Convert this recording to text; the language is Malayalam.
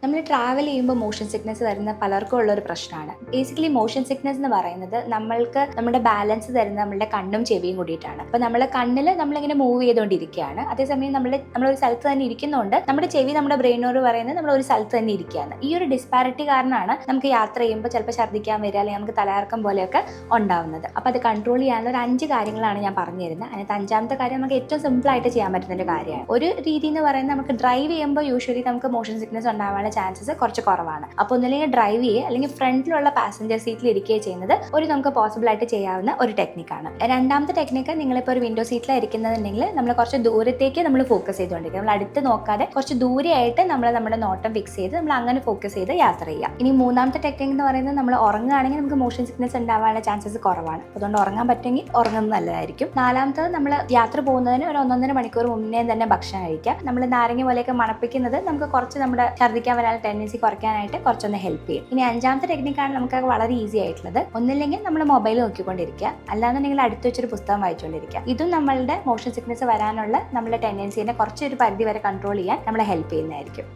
നമ്മൾ ട്രാവൽ ചെയ്യുമ്പോൾ മോഷൻ സിക്നസ് വരുന്ന പലർക്കും ഉള്ളൊരു പ്രശ്നമാണ്. ബേസിക്കലി മോഷൻ സിക്നസ് എന്ന് പറയുന്നത് നമ്മൾക്ക് നമ്മുടെ ബാലൻസ് തരുന്നത് നമ്മളുടെ കണ്ണും ചെവിയും കൂടിയിട്ടാണ്. അപ്പോൾ നമ്മളെ കണ്ണിൽ നമ്മളിങ്ങനെ മൂവ് ചെയ്തുകൊണ്ടിരിക്കുകയാണ്, അതേസമയം നമ്മളൊരു സ്ഥലത്ത് തന്നെ ഇരിക്കുന്നതുകൊണ്ട് നമ്മുടെ ചെവി നമ്മുടെ ബ്രെയിനോട് പറയുന്നത് നമ്മൾ ഒരു സ്ഥലത്ത് തന്നെ ഇരിക്കുകയാണ്. ഈ ഒരു ഡിസ്പാരിറ്റി കാരണമാണ് നമുക്ക് യാത്ര ചെയ്യുമ്പോൾ ചിലപ്പോൾ ഛർദ്ദിക്കാൻ വരിക, അല്ലെങ്കിൽ നമുക്ക് തലകറക്കം പോലെയൊക്കെ ഉണ്ടാവുന്നത്. അപ്പോൾ അത് കൺട്രോൾ ചെയ്യാനുള്ള ഒരു 5 കാര്യങ്ങളാണ് ഞാൻ പറഞ്ഞു തരുന്നത്. അതിനകത്ത് 5ാമത്തെ കാര്യം നമുക്ക് ഏറ്റവും സിമ്പിളായിട്ട് ചെയ്യാൻ പറ്റുന്ന ഒരു കാര്യമാണ്. ഒരു രീതി എന്ന് പറയുന്നത്, നമുക്ക് ഡ്രൈവ് ചെയ്യുമ്പോൾ യൂഷ്വലി നമുക്ക് മോഷൻ സിക്നസ് ഉണ്ടാവാനുള്ള ചാൻസസ് കുറച്ച് കുറവാണ്. അപ്പോൾ ഒന്നില്ലെങ്കിൽ ഡ്രൈവ് ചെയ്യുക, അല്ലെങ്കിൽ ഫ്രണ്ടിലുള്ള പാസഞ്ചർ സീറ്റിൽ ഇരിക്കുകയോ ചെയ്യുന്നത് നമുക്ക് പോസിബിൾ ആയിട്ട് ചെയ്യാവുന്ന ഒരു ടെക്നിക്കാണ്. 2ാമത്തെ ടെക്നിക്ക്, നിങ്ങളിപ്പോൾ ഒരു വിൻഡോ സീറ്റിൽ ഇരിക്കുന്നതെങ്കിൽ നമ്മൾ കുറച്ച് ദൂരത്തേക്ക് നമ്മൾ ഫോക്കസ് ചെയ്തുകൊണ്ടിരിക്കുക. നമ്മൾ അടുത്ത് നോക്കാതെ കുറച്ച് ദൂരെയായിട്ട് നമ്മുടെ നോട്ടം ഫിക്സ് ചെയ്ത് നമ്മൾ അങ്ങനെ ഫോക്കസ് ചെയ്ത് യാത്ര ചെയ്യുക. ഇനി 3ാമത്തെ ടെക്നിക്ക് എന്ന് പറയുന്നത്, നമ്മൾ ഉറങ്ങുകയാണെങ്കിൽ നമുക്ക് മോഷൻ സിക്നസ് ഉണ്ടാവാനുള്ള ചാൻസസ് കുറവാണ്. അതുകൊണ്ട് ഉറങ്ങാൻ പറ്റുമെങ്കിൽ ഉറങ്ങുന്നത് നല്ലതായിരിക്കും. 4ാമത്തത്, നമ്മൾ യാത്ര പോകുന്നതിന് ഒരു 1.5 മണിക്കൂർ മുന്നേ തന്നെ ഭക്ഷണം കഴിക്കുക. നമ്മൾ നാരങ്ങ പോലെയൊക്കെ മണപ്പിക്കുന്നത് നമുക്ക് കുറച്ച് നമ്മുടെ ഛർദ്ദിക്കാൻ വരാനുള്ള ടെൻഡൻസി കുറയ്ക്കാനായിട്ട് കുറച്ചൊന്ന് ഹെൽപ്പ് ചെയ്യും. ഇനി 5ാമത്തെ ടെക്നിക്കാണ് നമുക്ക് വളരെ ഈസി ആയിട്ടുള്ളത്. ഒന്നില്ലെങ്കിൽ നമ്മൾ മൊബൈൽ നോക്കിക്കൊണ്ടിരിക്കുക, അല്ലാന്നുണ്ടെങ്കിൽ അടുത്ത് വെച്ചൊരു പുസ്തകം വായിച്ചുകൊണ്ടിരിക്കുക. ഇതും നമ്മളുടെ മോഷൻ സിക്നസ് വരാനുള്ള നമ്മുടെ ടെൻഡൻസിനെ കുറച്ചൊരു പരിധി വരെ കൺട്രോൾ ചെയ്യാൻ നമ്മളെ ഹെൽപ്പ് ചെയ്യുന്നതായിരിക്കും.